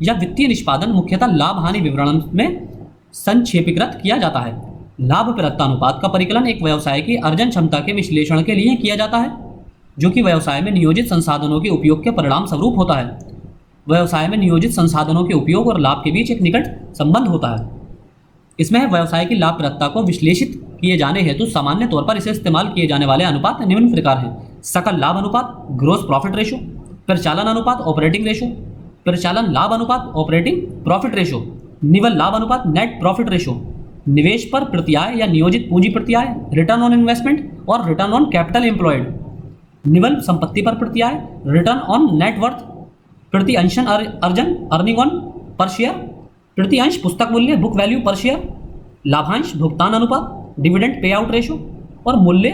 या वित्तीय निष्पादन मुख्यतः लाभ हानि विवरण में संक्षेपीकृत किया जाता है। लाभप्रदता अनुपात का परिकलन एक व्यवसाय की अर्जन क्षमता के विश्लेषण के लिए किया जाता है, जो कि व्यवसाय में नियोजित संसाधनों के उपयोग के परिणाम स्वरूप होता है। व्यवसाय में नियोजित संसाधनों के उपयोग और लाभ के बीच एक निकट संबंध होता है। इसमें व्यवसाय की लाभप्रदता को विश्लेषित किए जाने हेतु सामान्य तौर पर इसे इस्तेमाल किए जाने वाले अनुपात निम्न प्रकार हैं: सकल लाभ अनुपात, ग्रोस प्रॉफिट रेशो, परिचालन अनुपात, ऑपरेटिंग रेशो, परिचालन लाभ अनुपात, ऑपरेटिंग प्रॉफिट रेशो, निवल लाभ अनुपात, नेट प्रॉफिट रेशो, निवेश पर प्रत्याय या नियोजित पूंजी प्रत्याय, रिटर्न ऑन इन्वेस्टमेंट और रिटर्न ऑन कैपिटल एम्प्लॉयड, निवल संपत्ति पर प्रत्याय, रिटर्न ऑन नेटवर्थ, प्रति अंशन अर्जन, अर्निंग ऑन पर शेयर, प्रति अंश पुस्तक मूल्य, बुक वैल्यू पर शेयर, लाभांश भुगतान अनुपात, डिविडेंड पे आउट रेशो और मूल्य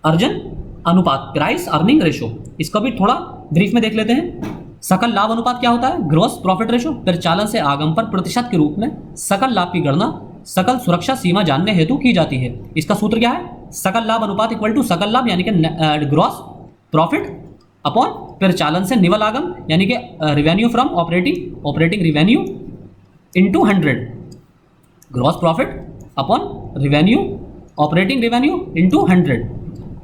अर्जन अनुपात, प्राइस अर्निंग रेशो। इसको भी थोड़ा ब्रीफ में देख लेते हैं। सकल लाभ अनुपात क्या होता है, ग्रॉस प्रॉफिट रेशो, परिचालन से आगम पर प्रतिशत के रूप में सकल लाभ की गणना सकल सुरक्षा सीमा जानने हेतु की जाती है। इसका सूत्र क्या है, सकल लाभ अनुपात इक्वल टू सकल लाभ यानी कि ग्रॉस प्रॉफिट अपॉन परिचालन से निवल आगम यानी कि revenue from operating revenue into 100, gross profit upon revenue operating revenue into 100।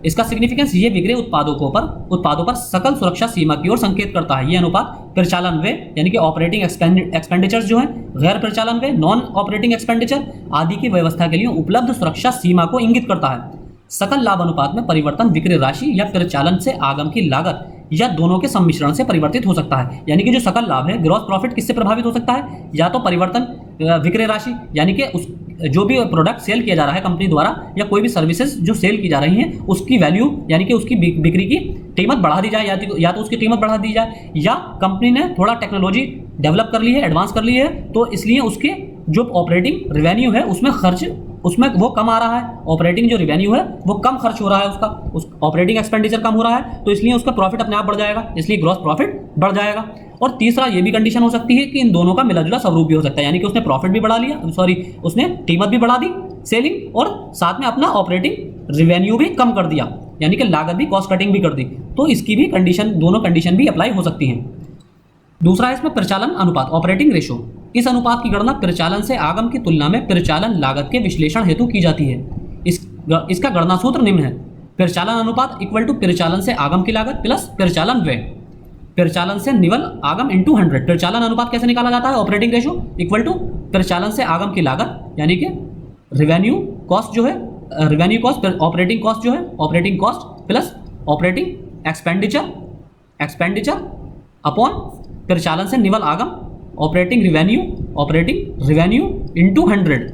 इसका सिग्निफिकेंस, ये बिगड़े उत्पादों पर सकल सुरक्षा सीमा की ओर संकेत करता है। ये अनुपात परिचालन व्यय यानी कि ऑपरेटिंग एक्सपेंडिचर्स जो है, गैर परिचालन व्यय, नॉन ऑपरेटिंग एक्सपेंडिचर आदि की व्यवस्था के लिए उपलब्ध सुरक्षा सीमा को इंगित करता है। सकल लाभ अनुपात में परिवर्तन विक्रय राशि या परिचालन से आगम की लागत या दोनों के सम्मिश्रण से परिवर्तित हो सकता है। यानी कि जो सकल लाभ है, ग्रॉस प्रॉफिट, किससे प्रभावित हो सकता है? या तो परिवर्तन विक्रय राशि, यानी कि उस जो भी प्रोडक्ट सेल किया जा रहा है कंपनी द्वारा, या कोई भी सर्विसेज जो सेल की जा रही हैं उसकी वैल्यू, यानी कि उसकी बिक्री की कीमत बढ़ा दी जाए, या तो उसकी कीमत बढ़ा दी जाए, या कंपनी ने थोड़ा टेक्नोलॉजी डेवलप कर ली है, एडवांस कर ली है, तो इसलिए उसके जो ऑपरेटिंग रेवेन्यू है उसमें खर्च, उसमें वो कम आ रहा है, ऑपरेटिंग जो रेवेन्यू है वो कम खर्च हो रहा है, उसका उस ऑपरेटिंग एक्सपेंडिचर कम हो रहा है, तो इसलिए उसका प्रॉफिट अपने आप बढ़ जाएगा, इसलिए ग्रॉस प्रॉफिट बढ़ जाएगा। और तीसरा ये भी कंडीशन हो सकती है कि इन दोनों का मिला जुला स्वरूप भी हो सकता है, यानी कि उसने प्रॉफिट भी बढ़ा लिया, उसने कीमत भी बढ़ा दी सेलिंग, और साथ में अपना ऑपरेटिंग रेवेन्यू भी कम कर दिया, यानी कि लागत भी, कॉस्ट कटिंग भी कर दी, तो इसकी भी कंडीशन, दोनों कंडीशन भी अप्लाई हो सकती हैं। दूसरा है इसमें परिचालन अनुपात, ऑपरेटिंग रेशो। इस अनुपात की गणना परिचालन से आगम की तुलना में परिचालन लागत के विश्लेषण हेतु की जाती है। इसका गणना सूत्र निम्न है: परिचालन अनुपात इक्वल टू परिचालन से आगम की लागत प्लस परिचालन व्यय, परिचालन से निवल आगम इंटू 100। परिचालन अनुपात कैसे निकाला जाता है? ऑपरेटिंग रेशो इक्वल टू परिचालन से आगम की लागत, यानी कि रेवेन्यू कॉस्ट जो है, रेवेन्यू कॉस्ट ऑपरेटिंग कॉस्ट जो है, operating cost plus operating expenditure upon परिचालन से निवल आगम, ऑपरेटिंग रेवेन्यू इंटू 100,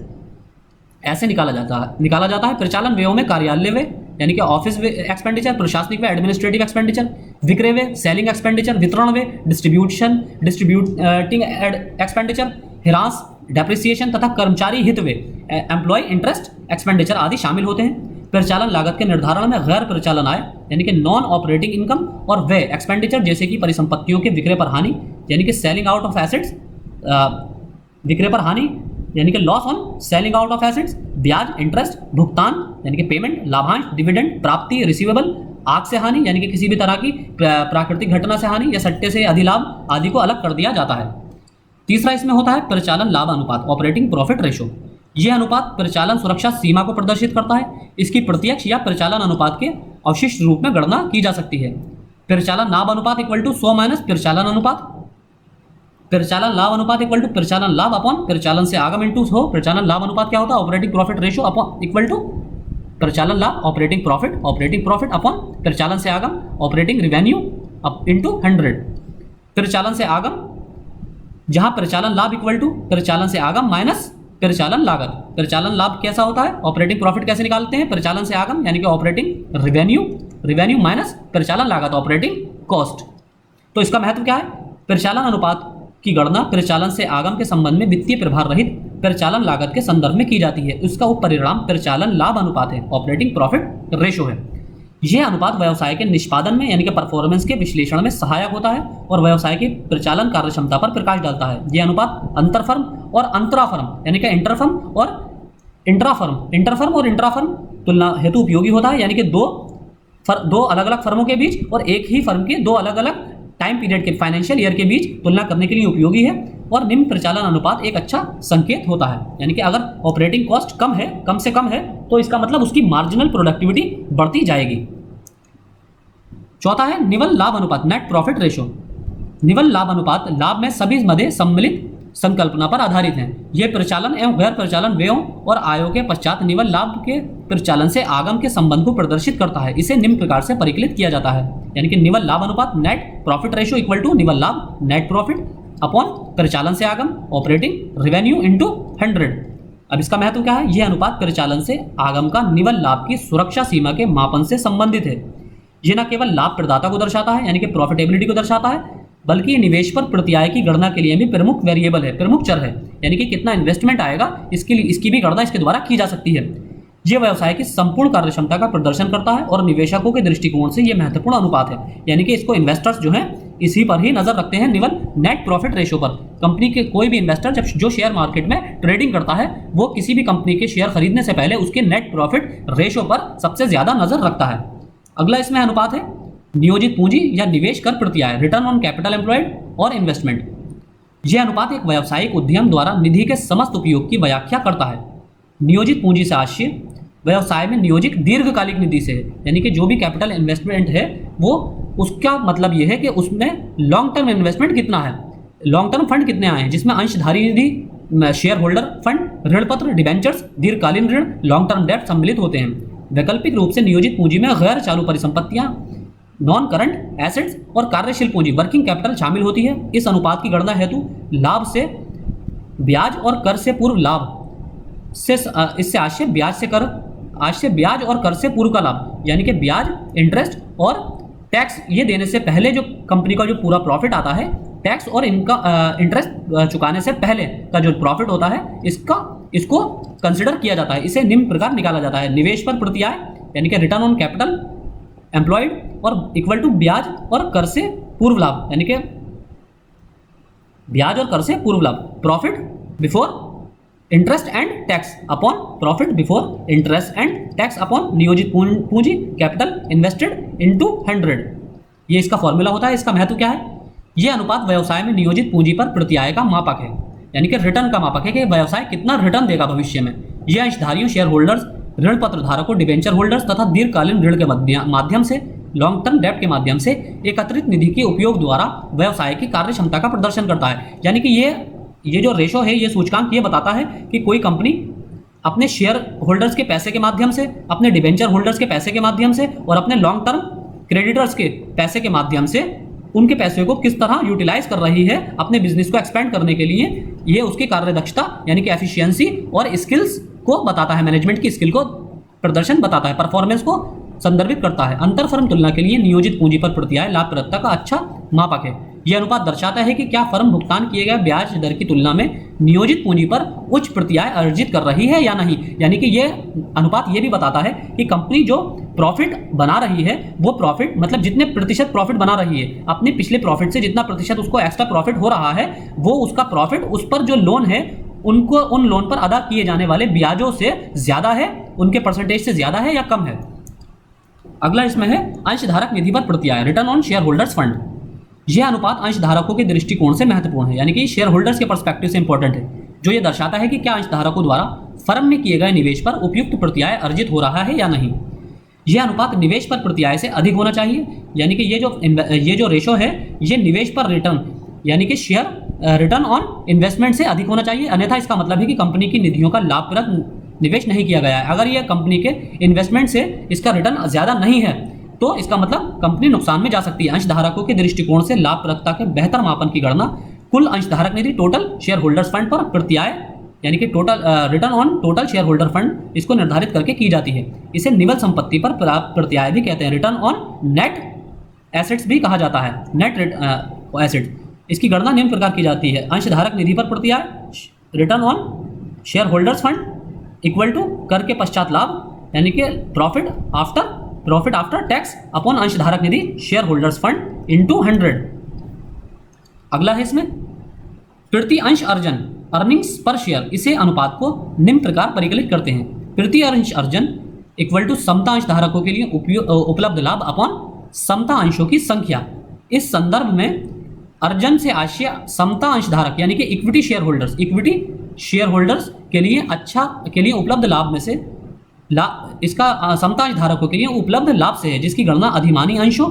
ऐसे निकाला जाता है। परिचालन व्ययों में कार्यालय व्यय, यानी कि ऑफिस एक्सपेंडिचर, प्रशासनिक व्यय, एडमिनिस्ट्रेटिव एक्सपेंडिचर, विक्रय व्यय, सेलिंग एक्सपेंडिचर, वितरण व्यय, डिस्ट्रीब्यूटिंग एक्सपेंडिचर, हिरास, डेप्रिसिएशन तथा कर्मचारी हित व्यय, एम्प्लॉय इंटरेस्ट एक्सपेंडिचर आदि शामिल होते हैं। परिचालन लागत के निर्धारण में गैर परिचालन आय, यानी कि नॉन ऑपरेटिंग इनकम, और व्यय एक्सपेंडिचर जैसे कि परिसंपत्तियों के विक्रय पर हानि, यानी कि सेलिंग आउट ऑफ एसेट्स, विक्रय पर हानि यानी कि loss on selling out of assets, ब्याज, इंटरेस्ट, भुगतान यानी कि पेमेंट, लाभांश, डिविडेंड, प्राप्ति, रिसीवेबल, आग से हानि यानी कि किसी भी तरह की प्राकृतिक घटना से हानि या सट्टे से अधिलाभ आदि को अलग कर दिया जाता है। तीसरा इसमें होता है परिचालन लाभ अनुपात, ऑपरेटिंग प्रॉफिट रेशो। यह अनुपात परिचालन सुरक्षा सीमा को प्रदर्शित करता है। इसकी प्रत्यक्ष या परिचालन अनुपात के अवशिष्ट रूप में गणना की जा सकती है। परिचालन लाभ अनुपात इक्वल टू 100 माइनस परिचालन अनुपात, परिचालन लाभ अनुपात इक्वल टू परिचालन लाभ अपॉन परिचालन से आगम इंटू 100। परिचालन लाभ अनुपात क्या होता है? Operating profit ratio upon equal to परिचालन लाभ, ऑपरेटिंग प्रॉफिट अपॉन परिचालन से आगम, ऑपरेटिंग रेवेन्यू इंटू 100। परिचालन से आगम, जहां परिचालन लाभ इक्वल टू परिचालन से आगम माइनस परिचालन लागत। परिचालन लाभ कैसा होता है? ऑपरेटिंग प्रॉफिट कैसे निकालते हैं? परिचालन से आगम यानी कि ऑपरेटिंग रेवेन्यू माइनस परिचालन लागत, ऑपरेटिंग कॉस्ट। तो इसका महत्व क्या है? परिचालन अनुपात की गणना परिचालन से आगम के संबंध में वित्तीय प्रभार रहित परिचालन लागत के संदर्भ में की जाती है। इसका उपपरिणाम परिचालन लाभ अनुपात है, ऑपरेटिंग प्रॉफिट रेशो है। यह अनुपात व्यवसाय के निष्पादन में यानी कि परफॉर्मेंस के विश्लेषण में सहायक होता है और व्यवसाय की परिचालन कार्यक्षमता पर प्रकाश डालता है। यह अनुपात अंतरफर्म और अंतराफर्म यानी कि इंटरफर्म और इंट्राफर्म तुलना हेतु उपयोगी होता है, यानी कि दो अलग अलग फर्मों के बीच और एक ही फर्म के दो अलग अलग टाइम पीरियड के फाइनेंशियल ईयर के बीच तुलना करने के लिए उपयोगी है। और निम्न परिचालन अनुपात एक अच्छा संकेत होता है, यानी कि अगर ऑपरेटिंग कॉस्ट कम से कम है तो इसका मतलब उसकी मार्जिनल प्रोडक्टिविटी बढ़ती जाएगी। चौथा है निवल लाभ अनुपात, नेट प्रॉफिट रेशो। निवल लाभ अनुपात लाभ में सभी मदे सम्मिलित संकल्पना पर आधारित हैं। यह परिचालन एवं गैर परिचालन व्ययों और आयों के पश्चात निवल लाभ के परिचालन से आगम के संबंध को प्रदर्शित करता है। इसे निम्न प्रकार से परिकलित किया जाता है, यानी कि निवल लाभ अनुपात net profit ratio equal to निवल लाभ नेट प्रॉफिट अपॉन परिचालन से आगम ऑपरेटिंग रेवेन्यू इंटू 100। अब इसका महत्व क्या है? यह अनुपात परिचालन से आगम का निवल लाभ की सुरक्षा सीमा के मापन से संबंधित है। यह न केवल लाभ प्रदाता को दर्शाता है यानी कि प्रॉफिटेबिलिटी को दर्शाता है, बल्कि निवेश पर प्रत्याय की गणना के लिए भी प्रमुख वेरिएबल है, प्रमुख चर है, यानी कि कितना इन्वेस्टमेंट आएगा इसकी भी गणना इसके द्वारा की जा सकती है। यह व्यवसाय की संपूर्ण कार्यक्षमता का प्रदर्शन करता है और निवेशकों के दृष्टिकोण से यह महत्वपूर्ण अनुपात है, यानी कि इसको इन्वेस्टर्स जो हैं इसी पर ही नजर रखते हैं, निवल नेट प्रॉफिट रेशो पर। कंपनी के कोई भी इन्वेस्टर जो शेयर मार्केट में ट्रेडिंग करता है वो किसी भी कंपनी के शेयर खरीदने से पहले उसके नेट प्रॉफिट रेशो पर सबसे ज्यादा नजर रखता है। अगला इसमें अनुपात है नियोजित पूंजी या निवेश कर प्रत्याय, रिटर्न ऑन कैपिटल एम्प्लॉयड और इन्वेस्टमेंट। यह अनुपात एक व्यावसायिक उद्यम द्वारा निधि के समस्त उपयोग की व्याख्या करता है। नियोजित पूंजी से आशय व्यवसाय में नियोजित दीर्घकालिक निधि से है, यानी कि जो भी कैपिटल इन्वेस्टमेंट है वो उसका मतलब यह है कि उसमें लॉन्ग टर्म इन्वेस्टमेंट कितना है, लॉन्ग टर्म फंड कितने आए हैं, जिसमें अंशधारी निधि, शेयर होल्डर फंड, ऋण पत्र, डिबेंचर्स, दीर्घकालीन ऋण, लॉन्ग टर्म डेट सम्मिलित होते हैं। वैकल्पिक रूप से नियोजित पूंजी में गैर चालू परिसंपत्तियां नॉन करंट एसेट्स और कार्यशील पूंजी वर्किंग कैपिटल शामिल होती है। इस अनुपात की गणना हेतु लाभ से ब्याज और कर से पूर्व लाभ से इससे आशय ब्याज और कर से पूर्व का लाभ, यानी कि ब्याज, इंटरेस्ट और टैक्स ये देने से पहले जो कंपनी का जो पूरा प्रॉफिट आता है, टैक्स और इनका इंटरेस्ट चुकाने से पहले का जो प्रॉफिट होता है, इसको कंसिडर किया जाता है। इसे निम्न प्रकार निकाला जाता है। निवेश पर प्रतिआय यानी कि रिटर्न ऑन कैपिटल एम्प्लॉयड और इक्वल टू ब्याज और कर से पूर्व लाभ, यानी कि ब्याज और कर से पूर्व लाभ, profit before interest and tax upon profit before interest and tax upon नियोजित पूंजी कैपिटल इन्वेस्टेड इनटू 100। ये इसका फॉर्मूला होता है। इसका महत्व क्या है? ये अनुपात व्यवसाय में नियोजित पूंजी पर प्रतिआय का मापक है, यानी कि रिटर्न का मापक है कि व्यवसाय कितना रिटर्न देगा भविष्य में। यह अंशधारियों, शेयर होल्डर्स, ऋण पत्र धारकों, डिबेंचर होल्डर्स तथा दीर्घकालीन ऋण के माध्यम से, लॉन्ग टर्म डेब्ट के माध्यम से एकत्रित निधि के उपयोग द्वारा व्यवसाय की कार्य क्षमता का प्रदर्शन करता है। यानी कि ये जो रेशो है, ये सूचकांक ये बताता है कि कोई कंपनी अपने शेयर होल्डर्स के पैसे के माध्यम से, अपने डिबेंचर होल्डर्स के पैसे के माध्यम से और अपने लॉन्ग टर्म क्रेडिटर्स के पैसे के माध्यम से उनके पैसे को किस तरह यूटिलाइज कर रही है अपने बिजनेस को एक्सपेंड करने के लिए। ये उसकी कार्य दक्षता यानी कि एफिशिएंसी और स्किल्स को बताता है, मैनेजमेंट की स्किल को प्रदर्शन बताता है, परफॉर्मेंस को संदर्भित करता है। अंतर फर्म तुलना के लिए नियोजित पूंजी पर प्रतिआय लाभप्रदता का अच्छा मापक है। यह अनुपात दर्शाता है कि क्या फर्म भुगतान किए गए ब्याज दर की तुलना में नियोजित पूंजी पर उच्च प्रतिआय अर्जित कर रही है या नहीं। यानी कि यह अनुपात यह भी बताता है कि कंपनी जो प्रॉफिट बना रही है, वो प्रॉफिट मतलब जितने प्रतिशत प्रॉफिट बना रही है, अपने पिछले प्रॉफिट से जितना प्रतिशत उसको एक्स्ट्रा प्रॉफिट हो रहा है, वो उसका प्रॉफिट उस पर जो लोन है उनको उन लोन पर अदा किए जाने वाले ब्याजों से ज्यादा है, उनके परसेंटेज से ज्यादा है या कम है। अगला इसमें है अंशधारक निधि पर प्रतिआय, return on share holders fund. यह अनुपात अंशधारकों के दृष्टिकोण से महत्वपूर्ण है, यानी कि शेयर होल्डर्स के पर्सपेक्टिव से इंपॉर्टेंट है, जो ये दर्शाता है कि क्या अंशधारकों द्वारा फर्म में किए गए निवेश पर उपयुक्त प्रतिआय अर्जित हो रहा है या नहीं। यह अनुपात निवेश पर प्रतिआय से अधिक होना चाहिए, यानी कि ये जो रेशो है, ये निवेश पर रिटर्न यानी कि शेयर रिटर्न ऑन इन्वेस्टमेंट से अधिक होना चाहिए। अन्यथा इसका मतलब है कि कंपनी की निधियों का लाभप्रद निवेश नहीं किया गया है। अगर यह कंपनी के इन्वेस्टमेंट से इसका रिटर्न ज्यादा नहीं है, तो इसका मतलब कंपनी नुकसान में जा सकती है। अंशधारकों के दृष्टिकोण से लाभप्रदता के बेहतर मापन की गणना कुल अंशधारक निधि, टोटल शेयर होल्डर्स फंड पर प्रतिआय यानी कि total return on total share holder fund, इसको निर्धारित करके की जाती है। इसे निवल संपत्ति पर प्राप्त प्रतिआय भी कहते हैं, रिटर्न ऑन नेट एसेट्स भी कहा जाता है, नेट एसेट्स। इसकी गणना निम्न प्रकार की जाती है। अंशधारक निधि पर प्रतिआय, return on share holders fund equal to कर के पश्चात लाभ यानी कि प्रॉफिट आफ्टर टैक्स अपॉन अंशधारक निधि शेयर होल्डर्स फंड इनटू 100। अगला है इसमें प्रति अंश अर्जन, अर्निंग्स पर शेयर। इसे अनुपात को निम्न प्रकार परिकलित करते हैं। प्रति अंश अर्जन इक्वल टू समता अंशधारकों के लिए उपलब्ध लाभ अपॉन समता अंशों की संख्या। इस संदर्भ में अर्जन से आशय समता अंशधारक यानी कि इक्विटी शेयर होल्डर्स के लिए उपलब्ध लाभ में से इसका समता अंशधारकों के लिए उपलब्ध लाभ से है, जिसकी गणना अधिमानी अंशों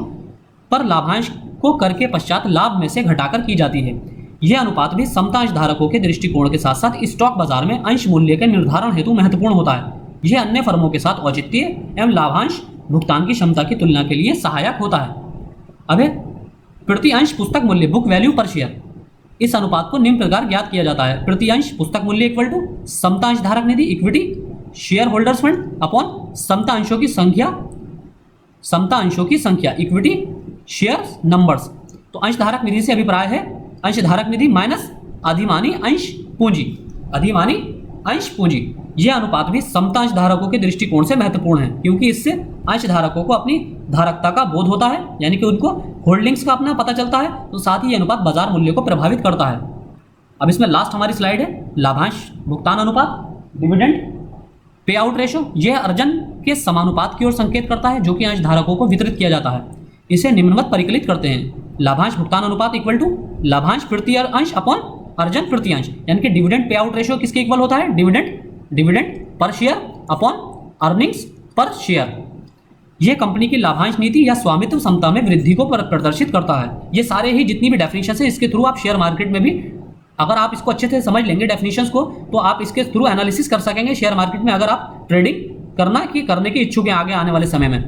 पर लाभांश को कर के पश्चात लाभ में से घटाकर की जाती है। यह अनुपात भी समता अंशधारकों के दृष्टिकोण के साथ साथ स्टॉक बाजार में अंश मूल्य के निर्धारण हेतु महत्वपूर्ण होता है। यह अन्य फर्मों के साथ औचित्य एवं लाभांश भुगतान की क्षमता की तुलना के लिए सहायक होता है। अब प्रति अंश पुस्तक मूल्य, बुक वैल्यू पर शेयर। इस अनुपात को निम्न प्रकार ज्ञात किया जाता है। प्रति अंश पुस्तक मूल्य इक्वल टू समता अंशधारक निधि equity share holders fund upon समता अंशों की संख्या इक्विटी शेयर नंबर्स। तो अंशधारक निधि से अभिप्राय है अंशधारक निधि माइनस अधिमानी अंश पूंजी। यह अनुपात भी समता अंशधारकों के दृष्टिकोण से महत्वपूर्ण है, क्योंकि इससे अंशधारकों को अपनी धारकता का बोध होता है, यानी कि उनको होल्डिंग्स का अपना पता चलता है। तो साथ ही यह अनुपात बाजार मूल्य को प्रभावित करता है। अब इसमें लास्ट हमारी स्लाइड है लाभांश भुगतान अनुपात, डिविडेंड पे आउट रेशो। यह अर्जन के समानुपात की ओर संकेत करता है, जो कि अंशधारकों को वितरित किया जाता है। इसे निम्नवत परिकलित करते हैं। लाभांश भुगतान अनुपात इक्वल टू लाभांश प्रति अंश अपॉन अर्जन प्रति अंश, यानी कि डिविडेंड पे आउट रेशो किसके इक्वल होता है, dividend per share upon earnings पर शेयर। यह कंपनी की लाभांश नीति या स्वामित्व क्षमता में वृद्धि को प्रदर्शित करता है। ये सारे ही जितनी भी डेफिनेशन है, इसके थ्रू आप शेयर मार्केट में भी अगर आप इसको अच्छे से समझ लेंगे डेफिनेशंस को, तो आप इसके थ्रू एनालिसिस कर सकेंगे शेयर मार्केट में, अगर आप ट्रेडिंग करने की इच्छुक हैं आगे आने वाले समय में।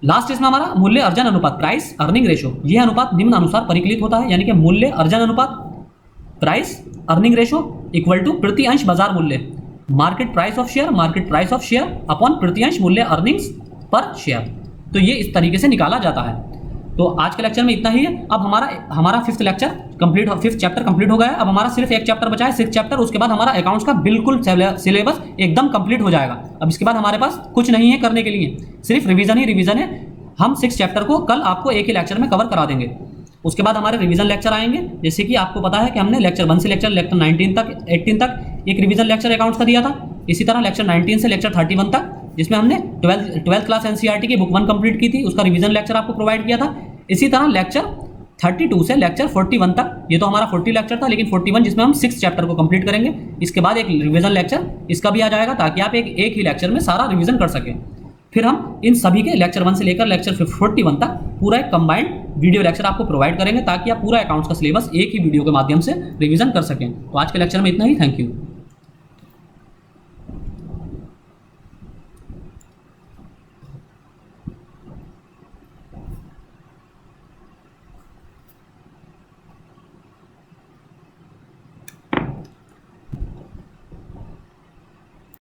लास्ट इसमें हमारा मूल्य अर्जन अनुपात, प्राइस अर्निंग रेशो, यह अनुपात निम्न अनुसार परिकलित होता है, यानी कि मूल्य अर्जन अनुपात, price earning ratio equal to प्रति अंश बाजार मूल्य, market price of share upon प्रति अंश मूल्य अर्निंग्स पर शेयर। तो ये इस तरीके से निकाला जाता है। तो आज के लेक्चर में इतना ही है। अब हमारा फिफ्थ चैप्टर कंप्लीट हो गया है। अब हमारा सिर्फ एक चैप्टर बचा है, सिक्स्थ चैप्टर। उसके बाद हमारा अकाउंट्स का बिल्कुल सिलेबस एकदम कंप्लीट हो जाएगा। अब इसके बाद हमारे पास कुछ नहीं है करने के लिए, सिर्फ रिवीजन ही रिवीजन है। हम सिक्स चैप्टर को कल आपको एक ही लेक्चर में कवर करा देंगे। उसके बाद हमारे रिवीजन लेक्चर आएंगे। जैसे कि आपको पता है कि हमने लेक्चर 1 से लेक्चर 19 तक 18 तक एक रिवीजन लेक्चर अकाउंट्स का दिया था। इसी तरह लेक्चर 19 से लेक्चर 31 तक, जिसमें हमने 12th क्लास एनसीईआरटी की बुक 1 कंप्लीट की थी, उसका रिवीजन लेक्चर आपको प्रोवाइड किया था। इसी तरह लेक्चर 32 से लेक्चर 41 तक, ये तो हमारा 40 लेक्चर था, लेकिन 41 जिसमें हम 6 चैप्टर को कंप्लीट करेंगे। इसके बाद एक रिवीजन लेक्चर इसका भी आ जाएगा, ताकि आप एक ही लेक्चर में सारा रिवीजन कर सकें। फिर हम इन सभी के लेक्चर 1 से लेकर लेक्चर 41 तक पूरा एक कंबाइंड वीडियो लेक्चर आपको प्रोवाइड करेंगे, ताकि आप पूरा अकाउंट्स का सिलेबस एक ही वीडियो के माध्यम से रिवीजन कर सकें। तो आज के लेक्चर में इतना ही। Thank you.